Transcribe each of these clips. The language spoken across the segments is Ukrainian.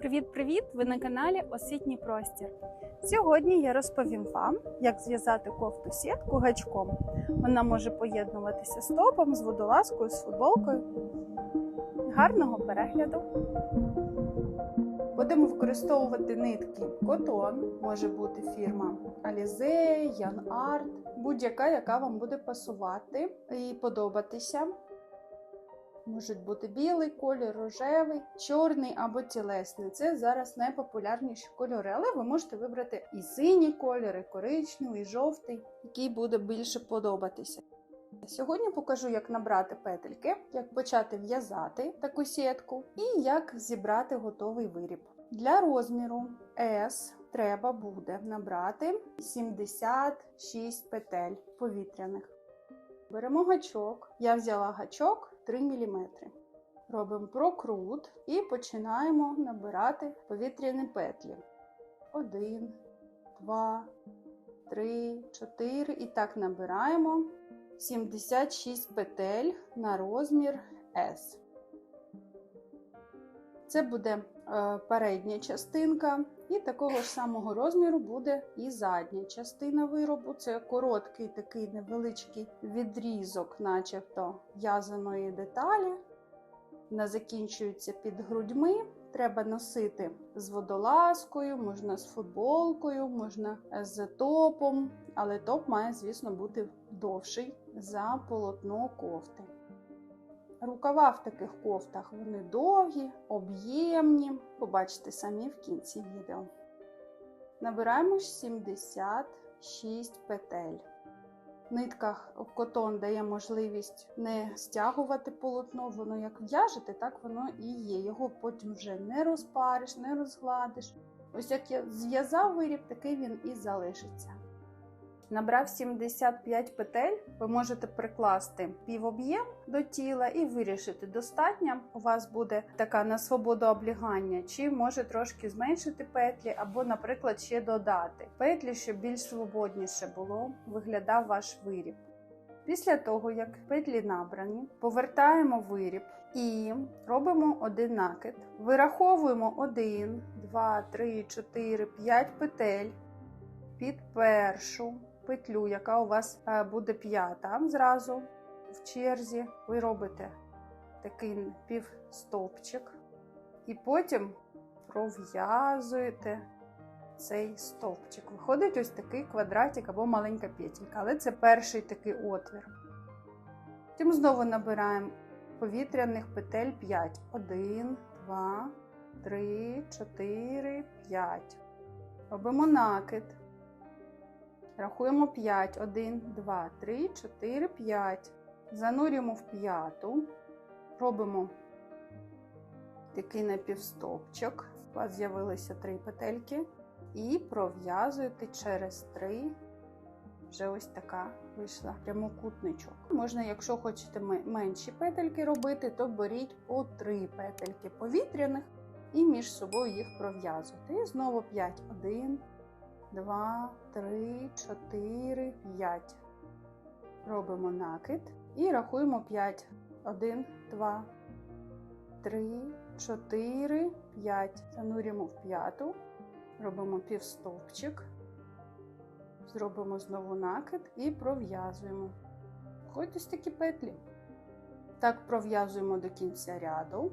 Привіт-привіт! Ви на каналі Освітній простір. Сьогодні я розповім вам, як зв'язати кофту-сітку гачком. Вона може поєднуватися з топом, з водолазкою, з футболкою. Гарного перегляду! Будемо використовувати нитки котон, може бути фірма Alize, Yarn Art, будь-яка, яка вам буде пасувати і подобатися. Можуть бути білий колір, рожевий, чорний або тілесний. Це зараз найпопулярніші кольори, але ви можете вибрати і синій колір, і коричневий, і жовтий, який буде більше подобатися. Сьогодні покажу, як набрати петельки, як почати в'язати таку сітку і як зібрати готовий виріб. Для розміру S треба буде набрати 76 петель повітряних. Беремо гачок, я взяла гачок 3 мм. Робимо прокрут і починаємо набирати повітряні петлі. 1, 2, 3, 4 і так набираємо 76 петель на розмір S. Це буде передня частинка, і такого ж самого розміру буде і задня частина виробу. Це короткий такий невеличкий відрізок, начебто в'язаної деталі. Вона закінчується під грудьми. Треба носити з водолазкою, можна з футболкою, можна з топом, але топ має, звісно, бути довший за полотно кофти. Рукава в таких кофтах, вони довгі, об'ємні, побачите самі в кінці відео. Набираємо 76 петель. В нитках котон дає можливість не стягувати полотно, воно як в'яжете, так воно і є. Його потім вже не розпариш, не розгладиш. Ось як я зв'язав виріб, такий він і залишиться. Набрав 75 петель, ви можете прикласти півоб'єм до тіла і вирішити, достатньо у вас буде така на свободу облягання, чи може трошки зменшити петлі, або, наприклад, ще додати петлі, щоб більш свободніше було, виглядав ваш виріб. Після того, як петлі набрані, повертаємо виріб і робимо один накид. Вираховуємо 1, 2, 3, 4, 5 петель під першу петлю, яка у вас буде п'ята. Зразу в черзі ви робите такий півстовпчик і потім пров'язуєте цей стовпчик. Виходить ось такий квадратик або маленька петелька, але це перший такий отвір. Потім знову набираємо повітряних петель 5. 1, 2, 3, 4, 5. Робимо накид. Рахуємо 5. 1, 2, 3, 4, 5. Занурюємо в п'яту. Робимо такий напівстовпчик. У вас з'явилися 3 петельки. І пров'язуєте через 3. Вже ось така вийшла прямокутничок. Можна, якщо хочете менші петельки робити, то беріть по 3 петельки повітряних і між собою їх пров'язуйте. І знову 5. 1, 2, 3, 4, 5. Робимо накид і рахуємо 5. 1, 2, 3, 4, 5. Занурюємо в п'яту. Робимо півстовпчик. Зробимо знову накид і пров'язуємо. Виходять ось такі петлі. Так пров'язуємо до кінця ряду.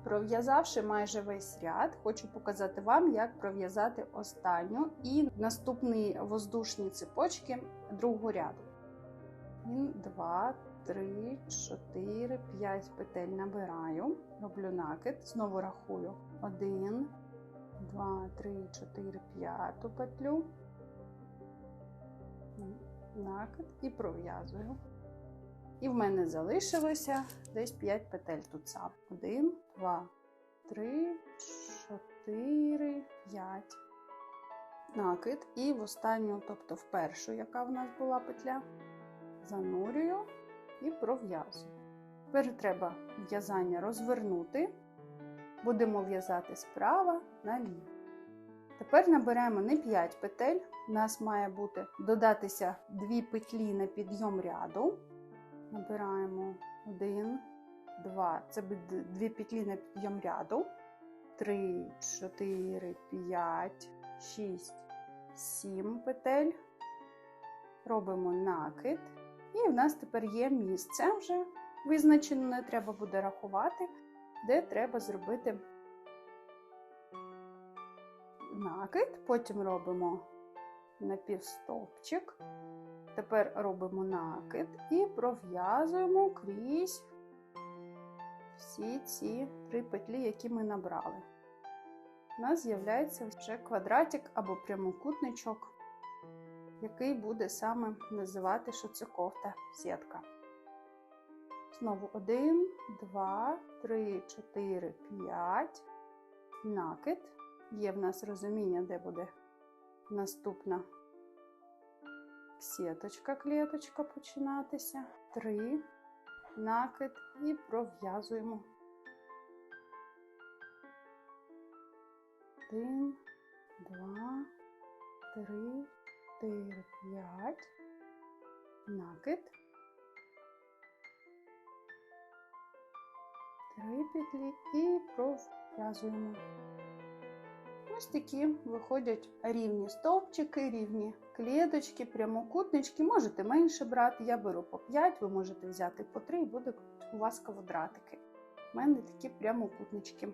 Пров'язавши майже весь ряд, хочу показати вам, як пров'язати останню і наступні воздушні цепочки другого ряду. 1, 2, 3, 4, 5 петель набираю, роблю накид, знову рахую. 1, 2, 3, 4, 5 петлю, накид і пров'язую. І в мене залишилося десь 5 петель тут сам. 1, 2, 3, 4, 5. Накид. І в останню, тобто в першу, яка в нас була петля, занурюю і пров'язую. Тепер треба в'язання розвернути. Будемо в'язати справа наліво. Тепер набираємо не 5 петель. У нас має бути додатися 2 петлі на підйом ряду. Набираємо 1, 2, це буде 2 петлі на підйом ряду. 3, 4, 5, 6, 7 петель. Робимо накид. І в нас тепер є місце вже визначено, не треба буде рахувати, де треба зробити накид. Потім робимо напівстовпчик. Тепер робимо накид і пров'язуємо крізь всі ці 3 петлі, які ми набрали. У нас з'являється вже квадратик або прямокутничок, який буде саме називати, що це кофта сітка. Знову 1, 2, 3, 4, 5, накид. Є в нас розуміння, де буде наступна сіточка, клеточка починатися. 3, накид і пров'язуємо. 1, 2, 3, 4, 5, накид. 3 петлі і пров'язуємо. Ось такі виходять рівні стовпчики, рівні клеточки, прямокутнички. Можете менше брати, я беру по 5, ви можете взяти по 3 і буде у вас квадратики. У мене такі прямокутнички.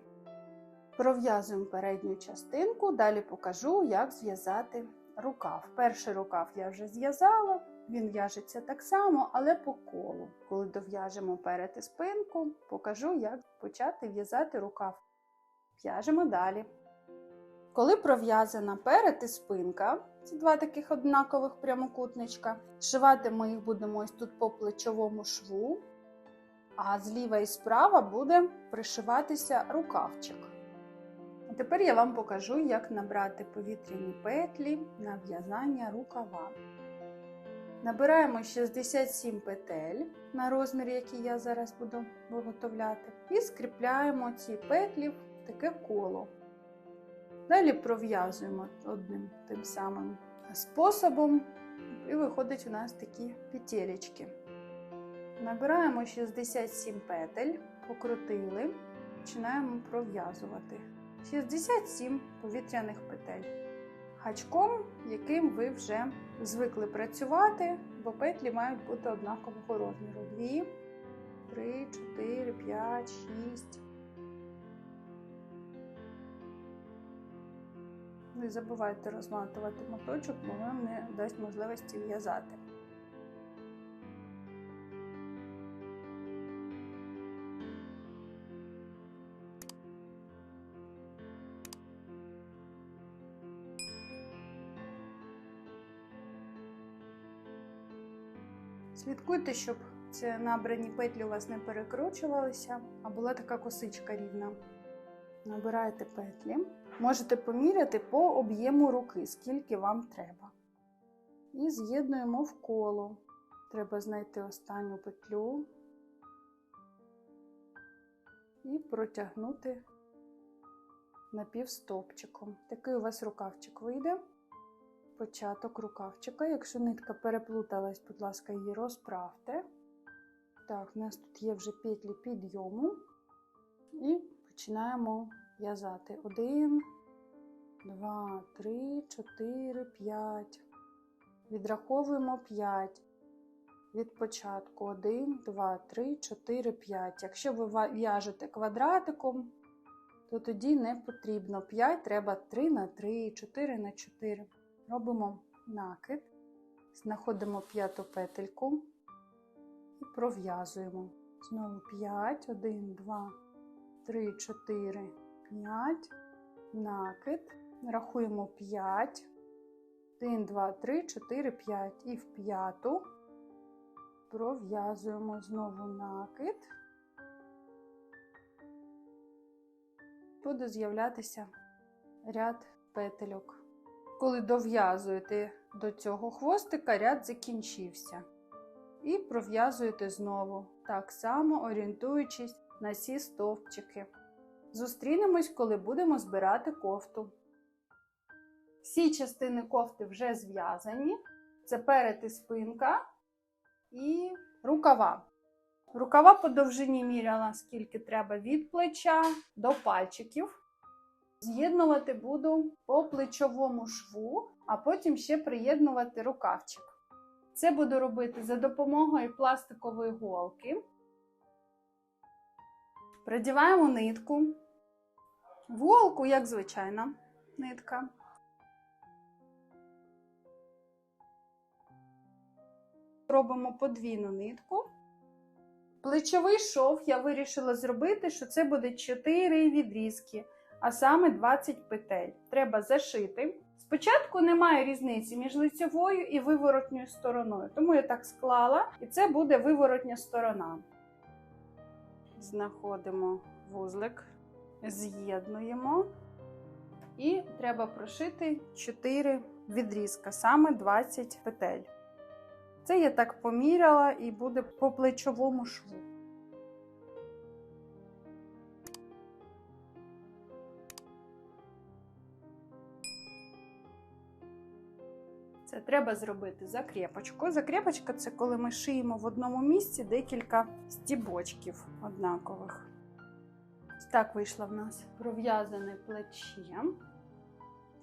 Пров'язуємо передню частинку, далі покажу, як зв'язати рукав. Перший рукав я вже зв'язала, він в'яжеться так само, але по колу. Коли дов'яжемо перед і спинку, покажу, як почати в'язати рукав. В'яжемо далі. Коли пров'язана перед і спинка, це 2 таких однакових прямокутничка, зшивати ми їх будемо ось тут по плечовому шву, а зліва і справа буде пришиватися рукавчик. А тепер я вам покажу, як набрати повітряні петлі на в'язання рукава. Набираємо 67 петель на розмір, який я зараз буду виготовляти, і скріпляємо ці петлі в таке коло. Далі пров'язуємо одним тим самим способом, і виходить у нас такі петелечки. Набираємо 67 петель, покрутили, починаємо пров'язувати. 67 повітряних петель. Гачком, яким ви вже звикли працювати, бо петлі мають бути однакового розміру. 2, 3, 4, 5, 6. Не забувайте розматувати моточок, бо вам не дасть можливості в'язати. Слідкуйте, щоб ці набрані петлі у вас не перекручувалися, а була така косичка рівна. Набираєте петлі. Можете поміряти по об'єму руки, скільки вам треба. І з'єднуємо в коло. Треба знайти останню петлю і протягнути напівстовпчиком. Такий у вас рукавчик вийде. Початок рукавчика. Якщо нитка переплуталась, будь ласка, її розправте. Так, у нас тут є вже петлі підйому. І починаємо в'язати. 1, 2, 3, 4, 5. Відраховуємо 5. Від початку 1, 2, 3, 4, 5. Якщо ви в'яжете квадратиком, то тоді не потрібно 5, треба 3 на 3, 4 на 4. Робимо накид, знаходимо 5-ту петельку і пров'язуємо. Знову 5, 1, 2, 3, 4, 5, накид, рахуємо 5, 1, 2, 3, 4, 5 і в 5-ту пров'язуємо знову накид. Буде з'являтися ряд петельок. Коли дов'язуєте до цього хвостика, ряд закінчився. І пров'язуєте знову, так само орієнтуючись на ці стовпчики. Зустрінемось, коли будемо збирати кофту. Всі частини кофти вже зв'язані. Це перед і спинка і рукава. Рукава по довжині міряла, скільки треба від плеча до пальчиків. З'єднувати буду по плечовому шву, а потім ще приєднувати рукавчик. Це буду робити за допомогою пластикової голки. Придіваємо нитку в голку, як звичайна нитка. Робимо подвійну нитку. Плечовий шов я вирішила зробити, що це буде 4 відрізки, а саме 20 петель. Треба зашити. Спочатку немає різниці між лицевою і виворотньою стороною, тому я так склала, і це буде виворотня сторона. Знаходимо вузлик, з'єднуємо і треба прошити 4 відрізка, саме 20 петель. Це я так поміряла і буде по плечовому шву. Це треба зробити закріпочку. Закріпочка – це коли ми шиємо в одному місці декілька стібочків однакових. Ось так вийшло в нас пров'язане плече.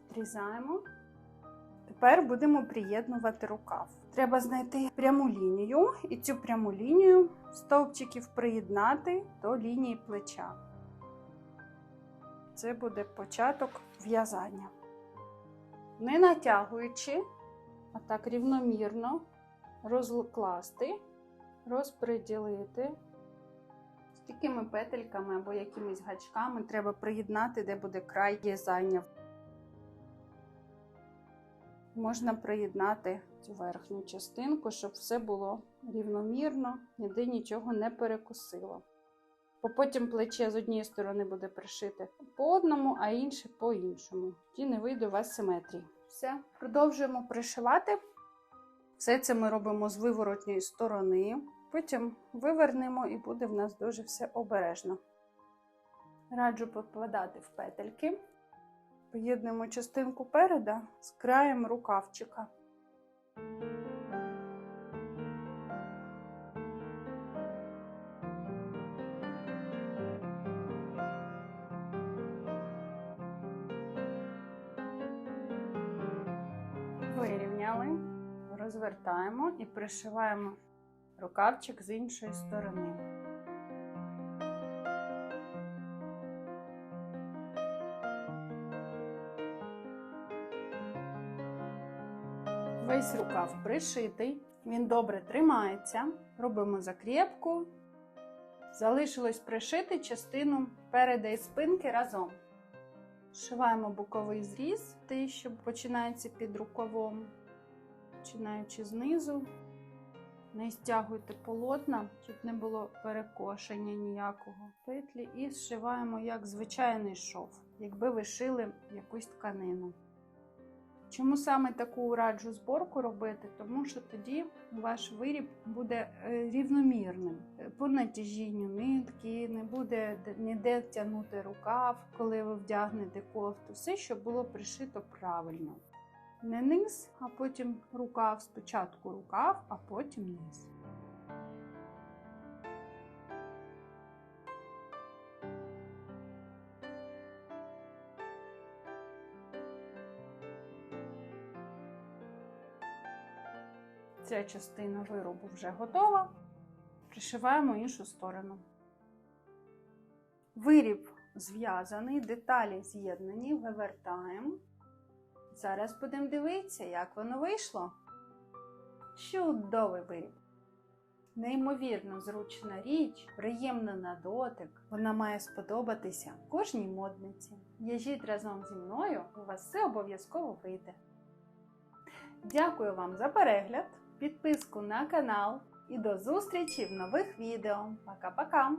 Відрізаємо. Тепер будемо приєднувати рукав. Треба знайти пряму лінію і цю пряму лінію стовпчиків приєднати до лінії плеча. Це буде початок в'язання. Не натягуючи, а так рівномірно розкласти, розподілити. З такими петельками або якимись гачками треба приєднати, де буде край в'язання. Можна приєднати цю верхню частинку, щоб все було рівномірно, ніде нічого не перекусило. Бо потім плече з однієї сторони буде пришите по одному, а інше по іншому. Тоді не вийде у вас симетрії. Все, продовжуємо пришивати. Все це ми робимо з виворотньої сторони. Потім вивернемо і буде в нас дуже все обережно. Раджу попадати в петельки. Поєднуємо частинку переда з краєм рукавчика. Вирівняли, розвертаємо і пришиваємо рукавчик з іншої сторони. Весь рукав пришитий, він добре тримається. Робимо закріпку. Залишилось пришити частину переда і спинки разом. Зшиваємо боковий зріз, той, що починається під рукавом, починаючи знизу. Не стягуйте полотна, щоб не було перекошення ніякого петлі. І зшиваємо як звичайний шов, якби ви шили якусь тканину. Чому саме таку раджу зборку робити? Тому що тоді ваш виріб буде рівномірним. По натяжінню нитки, не буде ніде тягнути рукав, коли ви вдягнете кофту. Все, щоб було пришито правильно. Не низ, а потім рукав. Спочатку рукав, а потім низ. Ця частина виробу вже готова. Пришиваємо іншу сторону. Виріб зв'язаний, деталі з'єднані, вивертаємо. Зараз будемо дивитися, як воно вийшло. Чудовий виріб! Неймовірно зручна річ, приємна на дотик. Вона має сподобатися кожній модниці. В'яжіть разом зі мною, у вас все обов'язково вийде. Дякую вам за перегляд, підписку на канал і до зустрічі в нових відео. Пока-пока!